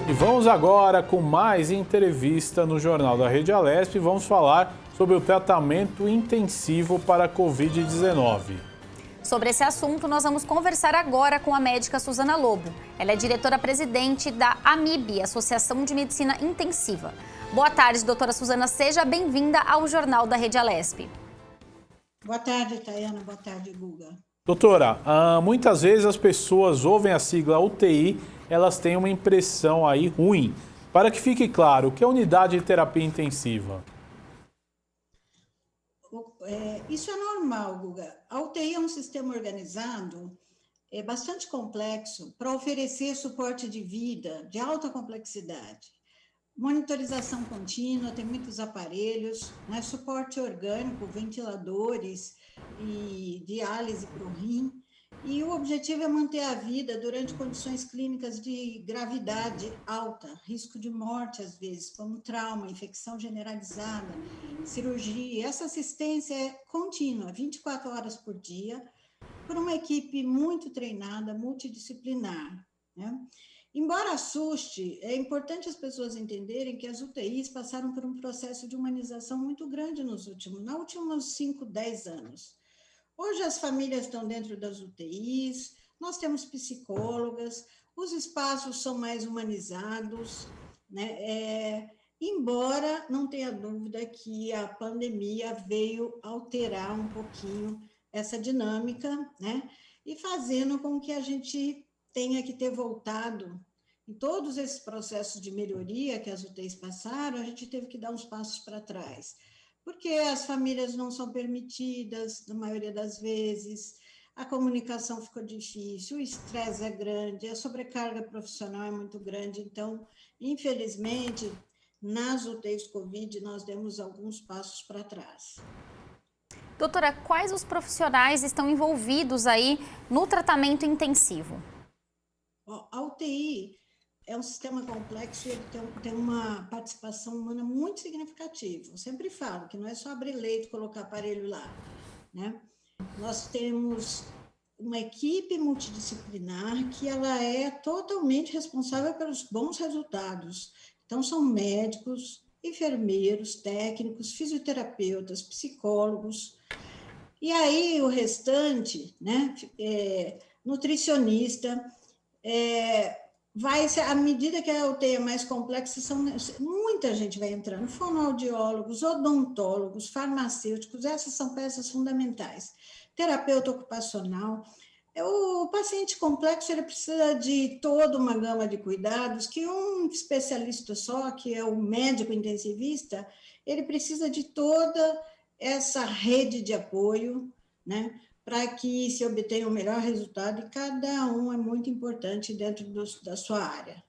E vamos agora com mais entrevista no Jornal da Rede Alesp. Vamos falar sobre o tratamento intensivo para a Covid-19. Sobre esse assunto, nós vamos conversar agora com a médica Suzana Lobo. Ela é diretora-presidente da AMIB, Associação de Medicina Intensiva. Boa tarde, doutora Suzana. Seja bem-vinda ao Jornal da Rede Alesp. Boa tarde, Tayana. Boa tarde, Guga. Doutora, muitas vezes as pessoas ouvem a sigla UTI, elas têm uma impressão aí ruim. Para que fique claro, o que é unidade de terapia intensiva? Isso é normal, Guga. A UTI é um sistema organizado, bastante complexo, para oferecer suporte de vida de alta complexidade. Monitorização contínua, tem muitos aparelhos, né? Suporte orgânico, ventiladores e diálise para o rim. E o objetivo é manter a vida durante condições clínicas de gravidade alta, risco de morte às vezes, como trauma, infecção generalizada, cirurgia. Essa assistência é contínua, 24 horas por dia, por uma equipe muito treinada, multidisciplinar, né? Embora assuste, é importante as pessoas entenderem que as UTIs passaram por um processo de humanização muito grande nos últimos 5, 10 anos. Hoje as famílias estão dentro das UTIs, nós temos psicólogas, os espaços são mais humanizados, né? Embora não tenha dúvida que a pandemia veio alterar um pouquinho essa dinâmica, né? E fazendo com que a gente tenha que ter voltado em todos esses processos de melhoria que as UTIs passaram, a gente teve que dar uns passos para trás. Porque as famílias não são permitidas, na maioria das vezes, a comunicação ficou difícil, o estresse é grande, a sobrecarga profissional é muito grande. Então, infelizmente, nas UTIs Covid, nós demos alguns passos para trás. Doutora, quais os profissionais estão envolvidos aí no tratamento intensivo? A UTI é um sistema complexo e ele tem uma participação humana muito significativa. Eu sempre falo que não é só abrir leito e colocar aparelho lá, né? Nós temos uma equipe multidisciplinar que ela é totalmente responsável pelos bons resultados. Então, são médicos, enfermeiros, técnicos, fisioterapeutas, psicólogos. E aí, o restante, né? Nutricionista, à medida que a UTI é mais complexa, muita gente vai entrando, fonoaudiólogos, odontólogos, farmacêuticos, essas são peças fundamentais. Terapeuta ocupacional. O paciente complexo ele precisa de toda uma gama de cuidados que um especialista só, que é o médico intensivista, ele precisa de toda essa rede de apoio, né? Para que se obtenha o melhor resultado, e cada um é muito importante dentro da sua área.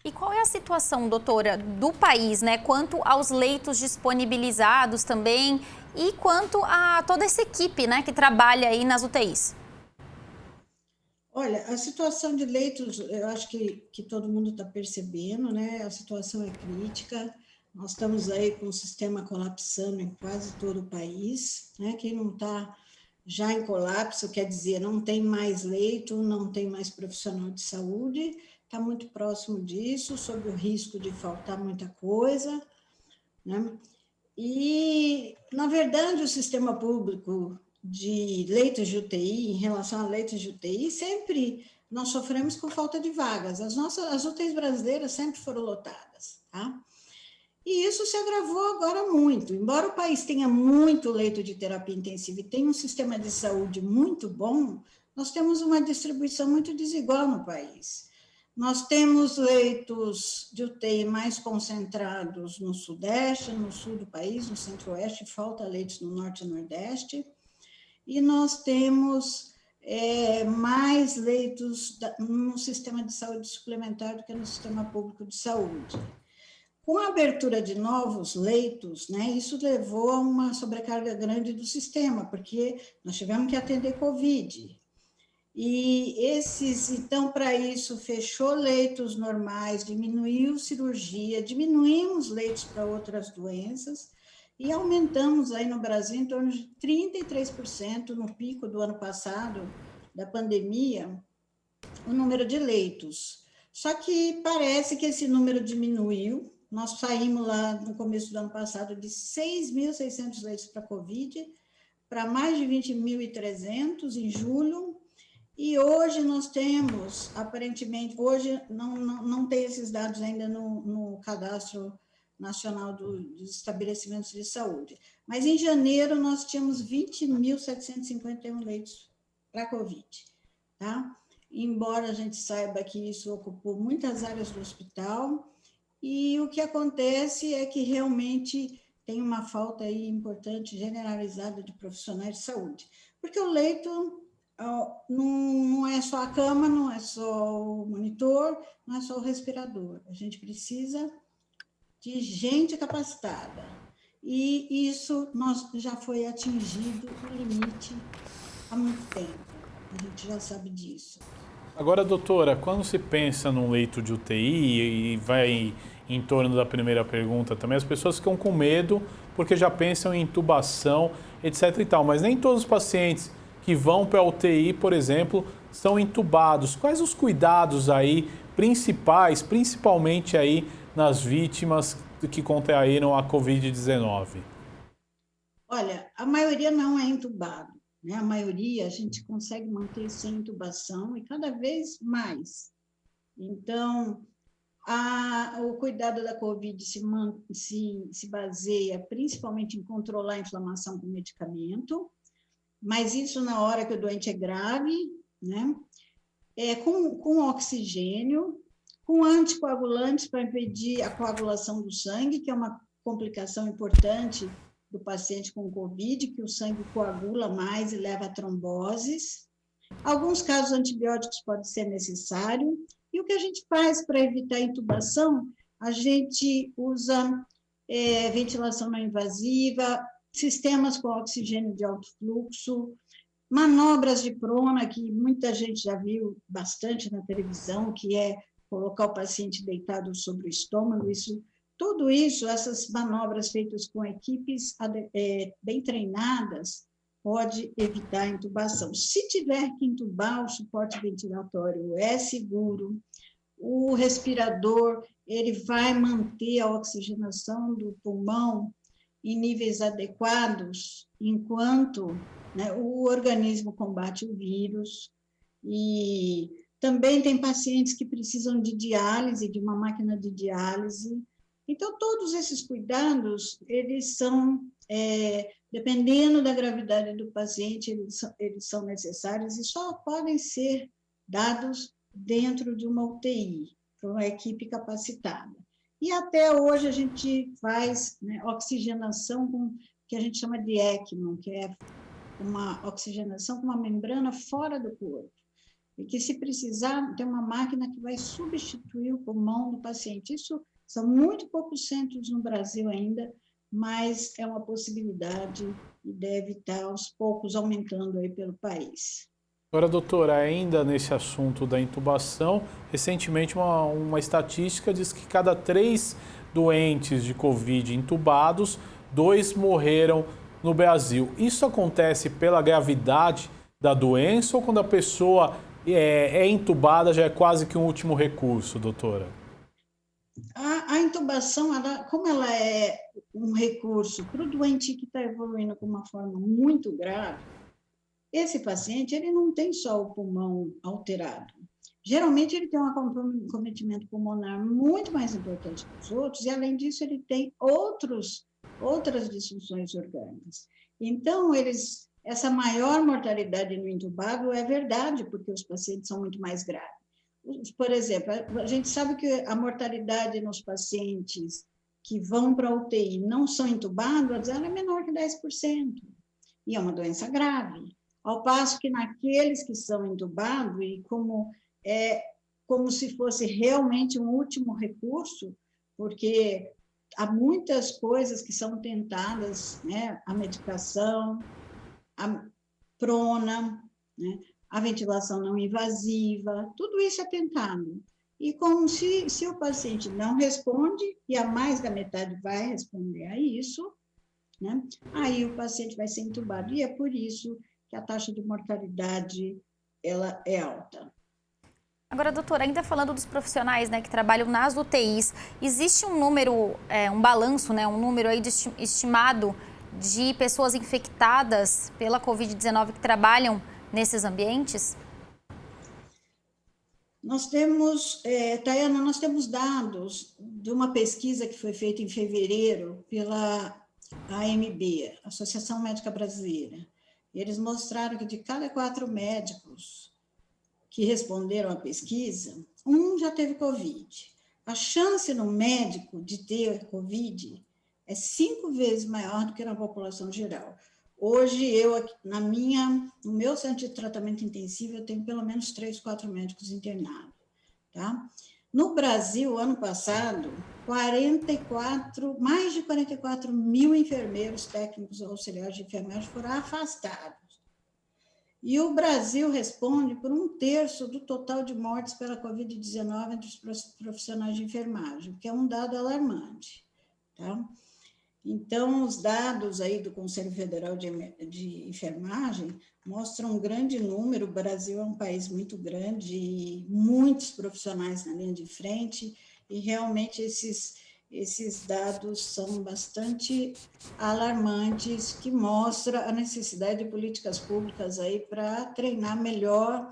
E qual é a situação, doutora, do país, né, quanto aos leitos disponibilizados também e quanto a toda essa equipe, né, que trabalha aí nas UTIs? Olha, a situação de leitos, eu acho que todo mundo está percebendo, né? A situação é crítica. Nós estamos aí com o sistema colapsando em quase todo o país, né? Quem não está já em colapso, quer dizer, não tem mais leito, não tem mais profissional de saúde, está muito próximo disso, sob o risco de faltar muita coisa, né? E, na verdade, o sistema público de leitos de UTI, em relação a leitos de UTI, sempre nós sofremos com falta de vagas. As UTIs brasileiras sempre foram lotadas, tá? E isso se agravou agora muito. Embora o país tenha muito leito de terapia intensiva e tenha um sistema de saúde muito bom, nós temos uma distribuição muito desigual no país. Nós temos leitos de UTI mais concentrados no Sudeste, no Sul do país, no Centro-Oeste, falta leitos no Norte e Nordeste. E nós temos mais leitos no sistema de saúde suplementar do que no sistema público de saúde. Com a abertura de novos leitos, né, isso levou a uma sobrecarga grande do sistema, porque nós tivemos que atender Covid. Então, para isso, fechou leitos normais, diminuiu cirurgia, diminuímos leitos para outras doenças e aumentamos aí no Brasil em torno de 33% no pico do ano passado, da pandemia, o número de leitos. Só que parece que esse número diminuiu. Nós saímos lá no começo do ano passado de 6.600 leitos para Covid, para mais de 20.300 em julho, e hoje nós temos, aparentemente, hoje não tem esses dados ainda no Cadastro Nacional dos Estabelecimentos de Saúde, mas em janeiro nós tínhamos 20.751 leitos para Covid, tá? Embora a gente saiba que isso ocupou muitas áreas do hospital, e o que acontece é que realmente tem uma falta aí importante, generalizada de profissionais de saúde, porque o leito não é só a cama, não é só o monitor, não é só o respirador, a gente precisa de gente capacitada, e isso já foi atingido o limite há muito tempo, a gente já sabe disso. Agora, doutora, quando se pensa num leito de UTI e vai em torno da primeira pergunta também, as pessoas ficam com medo porque já pensam em intubação, etc. e tal, mas nem todos os pacientes que vão para a UTI, por exemplo, são intubados. Quais os cuidados aí principais, principalmente aí nas vítimas que contraíram a Covid-19? Olha, a maioria não é intubado, né? A maioria a gente consegue manter sem intubação e cada vez mais. Então, o cuidado da Covid se baseia principalmente em controlar a inflamação com medicamento, mas isso na hora que o doente é grave, né? Com oxigênio, com anticoagulantes para impedir a coagulação do sangue, que é uma complicação importante do paciente com Covid, que o sangue coagula mais e leva a tromboses. Alguns casos antibióticos podem ser necessários. E o que a gente faz para evitar a intubação? A gente usa ventilação não invasiva, sistemas com oxigênio de alto fluxo, manobras de prona, que muita gente já viu bastante na televisão, que é colocar o paciente deitado sobre o estômago, tudo isso, essas manobras feitas com equipes bem treinadas, pode evitar a intubação. Se tiver que intubar, o suporte ventilatório é seguro, o respirador ele vai manter a oxigenação do pulmão em níveis adequados, enquanto, né, o organismo combate o vírus. E também tem pacientes que precisam de diálise, de uma máquina de diálise. Então, todos esses cuidados, eles são, dependendo da gravidade do paciente, eles são necessários e só podem ser dados dentro de uma UTI, por uma equipe capacitada. E até hoje a gente faz, né, oxigenação que a gente chama de ECMO, que é uma oxigenação com uma membrana fora do corpo. E que, se precisar, tem uma máquina que vai substituir o pulmão do paciente. Isso são muito poucos centros no Brasil ainda, mas é uma possibilidade e deve estar aos poucos aumentando aí pelo país. Agora, doutora, ainda nesse assunto da intubação, recentemente uma estatística diz que cada 3 doentes de Covid intubados, 2 morreram no Brasil. Isso acontece pela gravidade da doença ou quando a pessoa é intubada já é quase que um último recurso, doutora? A intubação, como ela é um recurso para o doente que está evoluindo com uma forma muito grave, esse paciente ele não tem só o pulmão alterado. Geralmente ele tem um comprometimento pulmonar muito mais importante que os outros e, além disso, ele tem outras disfunções orgânicas. Então, essa maior mortalidade no intubado é verdade, porque os pacientes são muito mais graves. Por exemplo, a gente sabe que a mortalidade nos pacientes que vão para a UTI não são intubados, ela é menor que 10%. E é uma doença grave. Ao passo que naqueles que são intubados, e como se fosse realmente um último recurso, porque há muitas coisas que são tentadas, né? A medicação, a prona, né? A ventilação não invasiva, tudo isso é tentado. E como se o paciente não responde, e a mais da metade vai responder a isso, né? Aí o paciente vai ser intubado. E é por isso que a taxa de mortalidade ela é alta. Agora, doutora, ainda falando dos profissionais, né, que trabalham nas UTIs, existe um número, um balanço, né, um número aí estimado de pessoas infectadas pela Covid-19 que trabalham nesses ambientes? Nós temos, Tayana, nós temos dados de uma pesquisa que foi feita em fevereiro pela AMB, Associação Médica Brasileira. Eles mostraram que de cada 4 médicos que responderam à pesquisa, um já teve Covid. A chance no médico de ter Covid é 5 vezes maior do que na população geral. Hoje, no meu centro de tratamento intensivo, eu tenho pelo menos 3, 4 médicos internados. Tá? No Brasil, ano passado, mais de 44 mil enfermeiros, técnicos ou auxiliares de enfermagem foram afastados. E o Brasil responde por 1/3 do total de mortes pela Covid-19 entre os profissionais de enfermagem, que é um dado alarmante. Tá? Então, os dados aí do Conselho Federal de Enfermagem mostram um grande número. O Brasil é um país muito grande e muitos profissionais na linha de frente, e realmente esses dados são bastante alarmantes, que mostram a necessidade de políticas públicas aí para treinar melhor,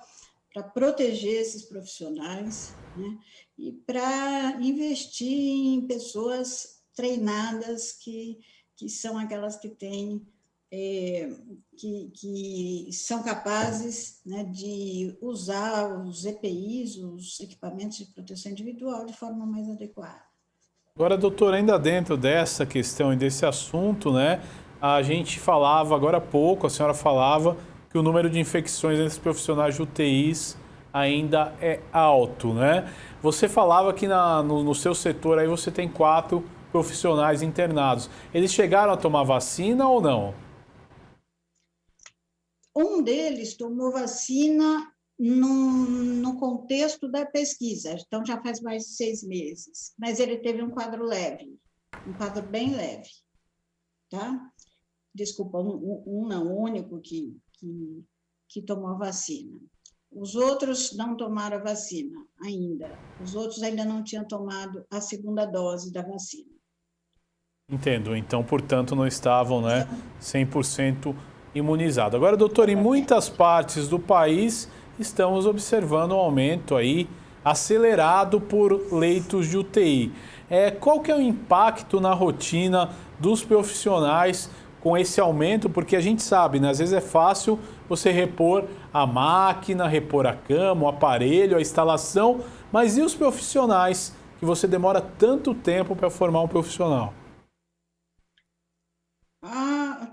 para proteger esses profissionais, né? E para investir em pessoas treinadas, que são aquelas que têm, que são capazes, né, de usar os EPIs, os equipamentos de proteção individual, de forma mais adequada. Agora, doutor, ainda dentro dessa questão e desse assunto, né, a gente falava agora há pouco, a senhora falava que o número de infecções entre os profissionais de UTIs ainda é alto, né? Você falava que no seu setor aí você tem 4 profissionais internados. Eles chegaram a tomar vacina ou não? Um deles tomou vacina no contexto da pesquisa, então já faz mais de 6 meses, mas ele teve um quadro leve, um quadro bem leve, tá? Desculpa, um não, o único que tomou a vacina. Os outros não tomaram a vacina ainda, os outros ainda não tinham tomado a 2ª dose da vacina. Entendo, então, portanto, não estavam, né, 100% imunizados. Agora, doutor, em muitas partes do país estamos observando um aumento aí acelerado por leitos de UTI. Qual que é o impacto na rotina dos profissionais com esse aumento? Porque a gente sabe, né, às vezes é fácil você repor a máquina, repor a cama, o aparelho, a instalação, mas e os profissionais que você demora tanto tempo para formar um profissional?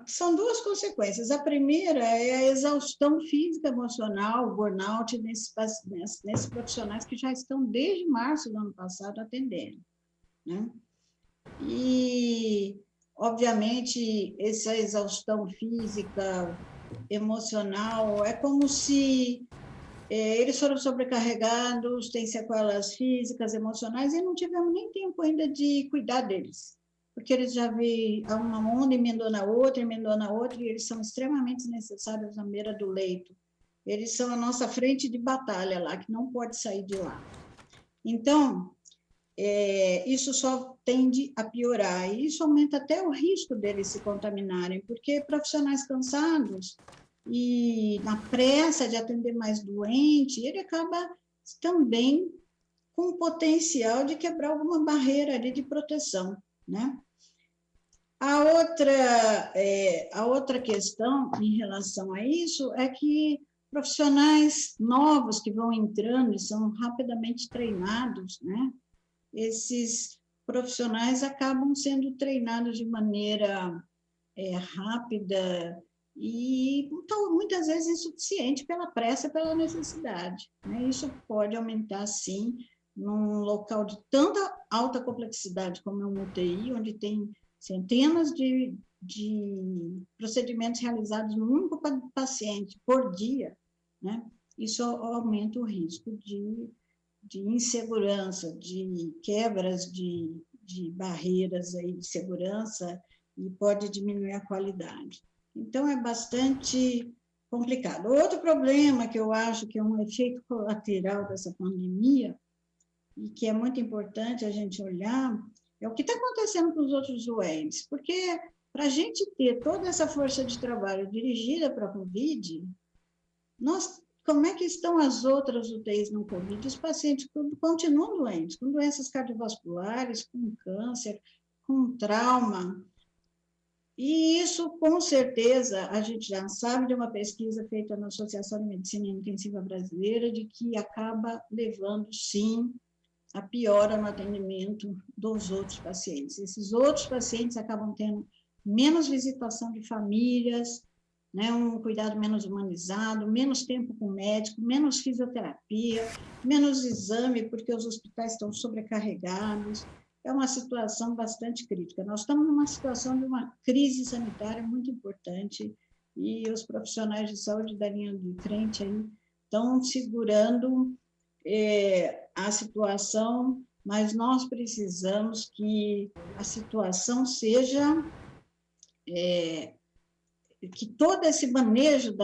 São 2 consequências. A primeira é a exaustão física, emocional, o burnout nesses profissionais que já estão desde março do ano passado atendendo, né? E, obviamente, essa exaustão física, emocional, é como se eles foram sobrecarregados, têm sequelas físicas, emocionais, e não tivemos nem tempo ainda de cuidar deles, porque eles já veem uma onda emendou na outra, e eles são extremamente necessários na beira do leito. Eles são a nossa frente de batalha lá, que não pode sair de lá. Então, isso só tende a piorar, e isso aumenta até o risco deles se contaminarem, porque profissionais cansados e na pressa de atender mais doente, ele acaba também com o potencial de quebrar alguma barreira ali de proteção, né? A outra questão em relação a isso é que profissionais novos que vão entrando e são rapidamente treinados, né? Esses profissionais acabam sendo treinados de maneira rápida e então, muitas vezes insuficiente pela pressa, pela necessidade, né? Isso pode aumentar, sim, num local de tanta alta complexidade como é um UTI, onde tem centenas de procedimentos realizados num único paciente por dia, né? Isso aumenta o risco de insegurança, de quebras de barreiras aí de segurança, e pode diminuir a qualidade. Então, é bastante complicado. Outro problema que eu acho que é um efeito colateral dessa pandemia, e que é muito importante a gente olhar, é o que está acontecendo com os outros doentes, porque para a gente ter toda essa força de trabalho dirigida para a Covid, como é que estão as outras UTIs no Covid? Os pacientes continuam doentes, com doenças cardiovasculares, com câncer, com trauma. E isso, com certeza, a gente já sabe de uma pesquisa feita na Associação de Medicina Intensiva Brasileira, de que acaba levando, sim, a piora no atendimento dos outros pacientes. Esses outros pacientes acabam tendo menos visitação de famílias, né, um cuidado menos humanizado, menos tempo com o médico, menos fisioterapia, menos exame, porque os hospitais estão sobrecarregados. É uma situação bastante crítica. Nós estamos numa situação de uma crise sanitária muito importante e os profissionais de saúde da linha de frente aí estão segurando a situação, mas nós precisamos que a situação seja... que todo esse manejo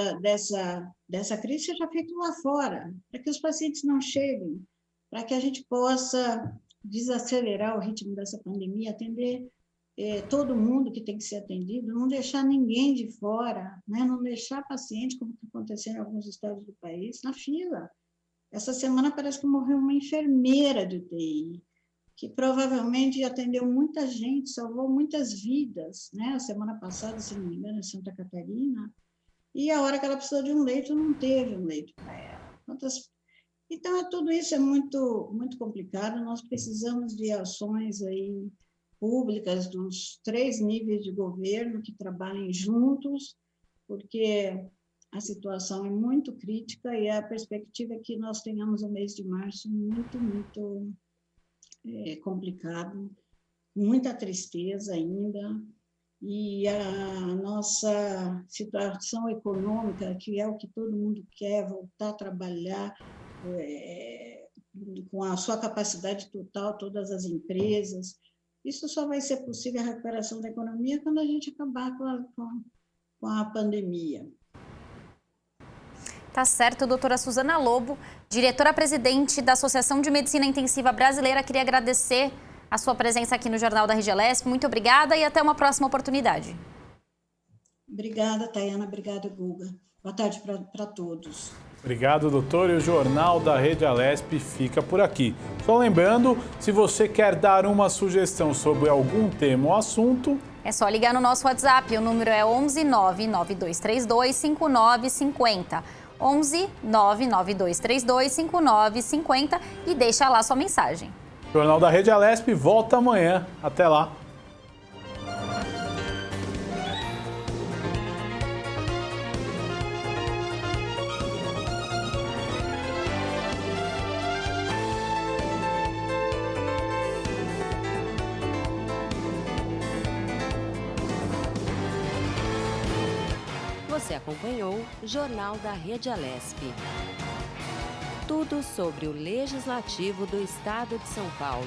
dessa crise seja feito lá fora, para que os pacientes não cheguem, para que a gente possa desacelerar o ritmo dessa pandemia, atender todo mundo que tem que ser atendido, não deixar ninguém de fora, né? Não deixar paciente, como está acontecendo em alguns estados do país, na fila. Essa semana parece que morreu uma enfermeira de UTI, que provavelmente atendeu muita gente, salvou muitas vidas, né? A semana passada, se não me engano, em Santa Catarina, e a hora que ela precisou de um leito, não teve um leito para ela. Então, tudo isso é muito, muito complicado, nós precisamos de ações aí públicas dos 3 níveis de governo que trabalhem juntos, porque a situação é muito crítica e a perspectiva é que nós tenhamos o mês de março muito, muito complicado, muita tristeza ainda, e a nossa situação econômica, que é o que todo mundo quer, voltar a trabalhar com a sua capacidade total, todas as empresas, isso só vai ser possível a recuperação da economia quando a gente acabar com a pandemia. Tá certo, doutora Suzana Lobo, diretora-presidente da Associação de Medicina Intensiva Brasileira. Queria agradecer a sua presença aqui no Jornal da Rede Alesp. Muito obrigada e até uma próxima oportunidade. Obrigada, Tayana. Obrigada, Guga. Boa tarde para todos. Obrigado, doutor. E o Jornal da Rede Alesp fica por aqui. Só lembrando, se você quer dar uma sugestão sobre algum tema ou assunto... É só ligar no nosso WhatsApp. O número é 11 99232 5950. 11 99232 5950 e deixa lá sua mensagem. O Jornal da Rede Alesp volta amanhã. Até lá. Você acompanhou o Jornal da Rede Alesp. Tudo sobre o Legislativo do Estado de São Paulo.